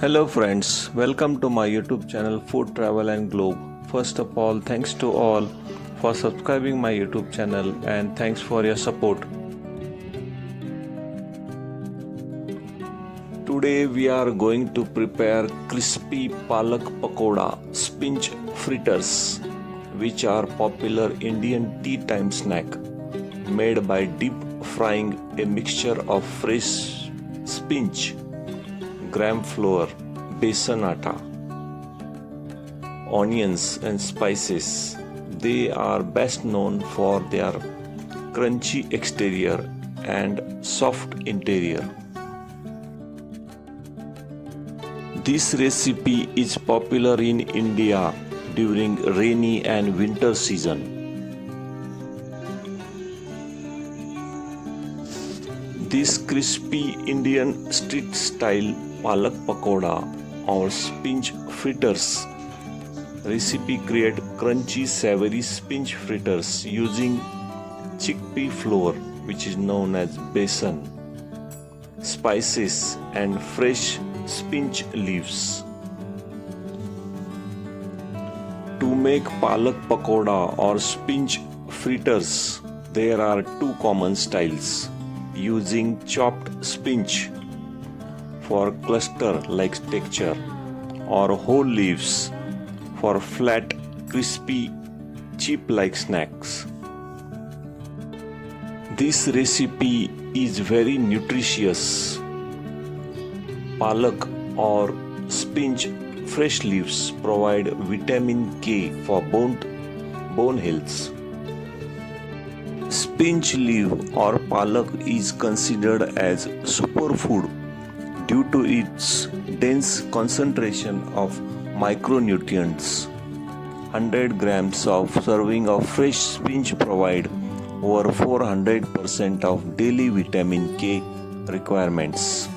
Hello friends, welcome to my YouTube channel Food Travel and Globe. First of all, thanks to all for subscribing my YouTube channel and thanks for your support. Today we are going to prepare crispy Palak Pakoda Spinach Fritters, which are popular Indian tea time snack made by deep frying a mixture of fresh spinach, gram flour, besan atta, onions and spices. They are best known for their crunchy exterior and soft interior. This recipe is popular in India during rainy and winter season. This crispy Indian street style Palak Pakoda or Spinach Fritters recipe create crunchy savory spinach fritters using chickpea flour, which is known as Besan, spices and fresh spinach leaves. To make Palak Pakoda or spinach fritters, there are two common styles: using chopped spinach for cluster-like texture or whole leaves for flat, crispy, chip-like snacks. This recipe is very nutritious. Palak or spinach fresh leaves provide vitamin K for bone health. Spinach leaf or palak is considered as superfood due to its dense concentration of micronutrients. 100 grams of serving of fresh spinach provide over 400% of daily vitamin K requirements.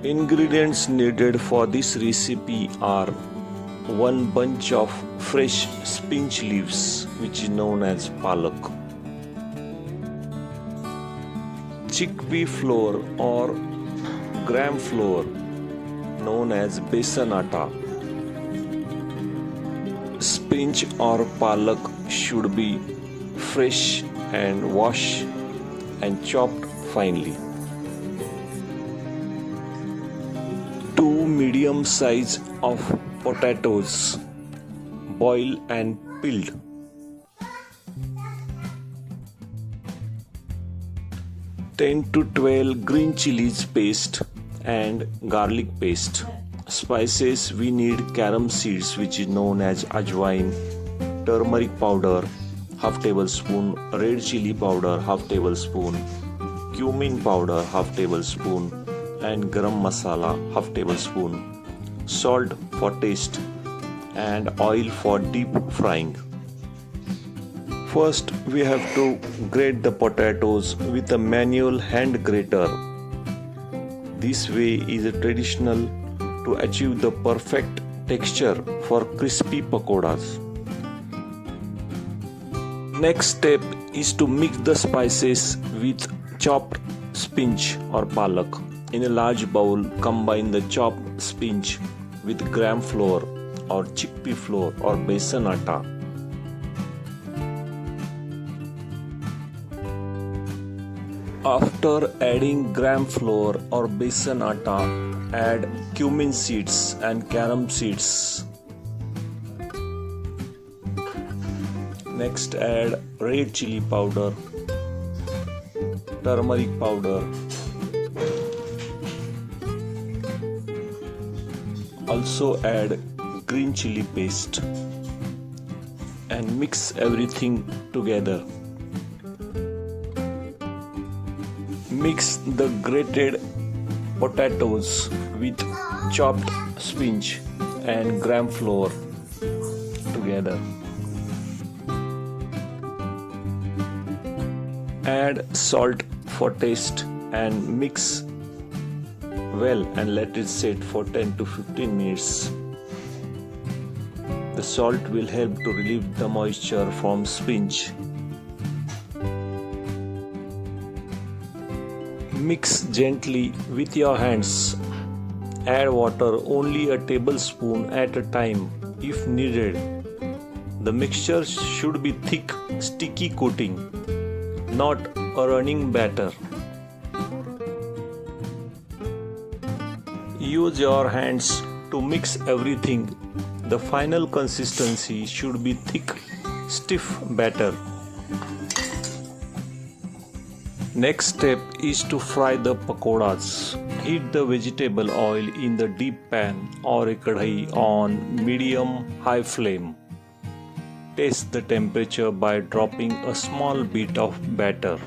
Ingredients needed for this recipe are 1 bunch of fresh spinach leaves, which is known as palak, chickpea flour or gram flour known as besan atta. Spinach or palak should be fresh and washed and chopped finely. 2 medium size of potatoes, boiled and peeled. 10 to 12 green chilies paste and garlic paste. Spices we need carom seeds, which is known as ajwain, turmeric powder half tablespoon, red chili powder half tablespoon, cumin powder half tablespoon and garam masala half tablespoon, salt for taste and oil for deep frying. First, we have to grate the potatoes with a manual hand grater. This way is traditional to achieve the perfect texture for crispy pakodas. Next step is to mix the spices with chopped spinach or palak. In a large bowl, combine the chopped spinach with gram flour or chickpea flour or besan atta. After adding gram flour or besan atta, add cumin seeds and carom seeds. Next, add red chili powder, turmeric powder, also add green chili paste and mix everything together. Mix the grated potatoes with chopped spinach and gram flour together. Add salt for taste and mix well and let it sit for 10 to 15 minutes. The salt will help to relieve the moisture from spinach. Mix gently with your hands. Add water only a tablespoon at a time if needed. The mixture should be thick, sticky coating, not a running batter. Use your hands to mix everything. The final consistency should be thick, stiff batter. Next step is to fry the pakoras. Heat the vegetable oil in the deep pan or a kadhai on medium-high flame. Test the temperature by dropping a small bit of batter.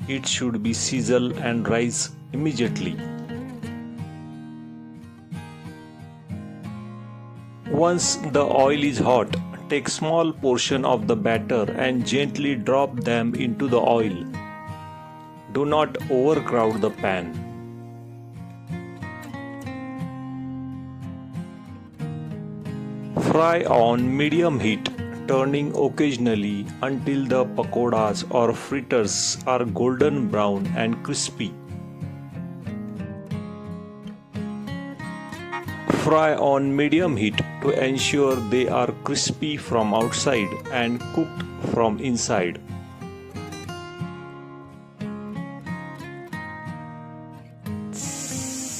It should be sizzle and rise immediately. Once the oil is hot, take small portion of the batter and gently drop them into the oil. Do not overcrowd the pan. Fry on medium heat, turning occasionally until the pakoras or fritters are golden brown and crispy. Fry on medium heat to ensure they are crispy from outside and cooked from inside.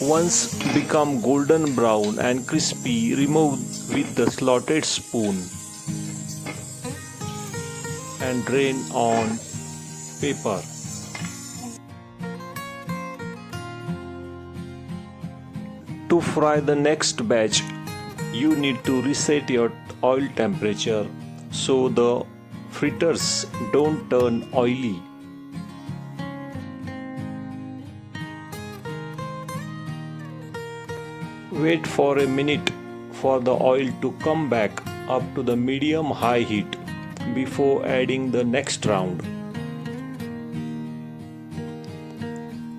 Once become golden brown and crispy, remove with the slotted spoon and drain on paper. To fry the next batch, you need to reset your oil temperature so the fritters don't turn oily. Wait for a minute for the oil to come back up to the medium-high heat before adding the next round.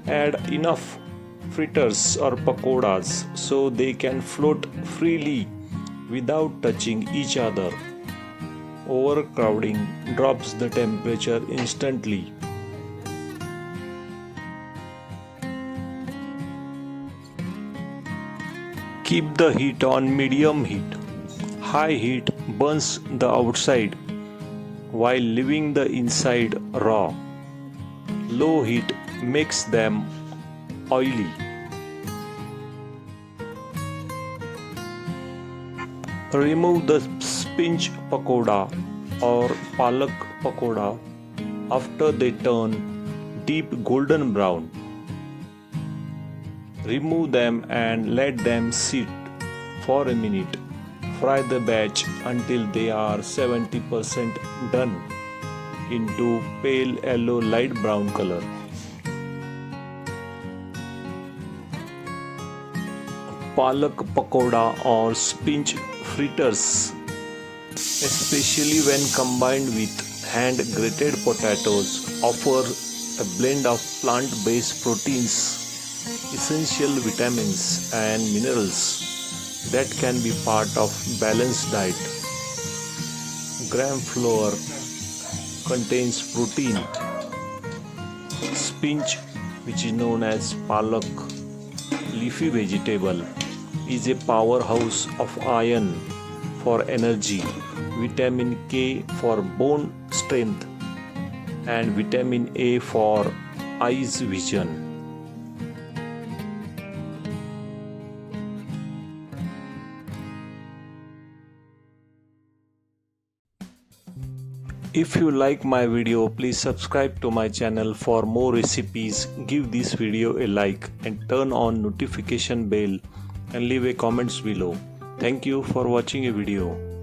Add enough fritters or pakoras so they can float freely without touching each other. Overcrowding drops the temperature instantly. Keep the heat on medium heat. High heat burns the outside while leaving the inside raw. Low heat makes them oily. Remove the spinach pakoda or palak pakoda after they turn deep golden brown. Remove them and let them sit for a minute. Fry the batch until they are 70% done into pale yellow light brown color. Palak pakoda or spinach fritters, especially when combined with hand grated potatoes, offer a blend of plant-based proteins, essential vitamins and minerals that can be part of balanced diet. Gram flour contains protein. Spinach, which is known as palak, leafy vegetable, is a powerhouse of iron for energy, vitamin K for bone strength, and vitamin A for eyes vision. If you like my video, please subscribe to my channel for more recipes. Give this video a like and turn on notification bell and leave a comments below. Thank you for watching a video.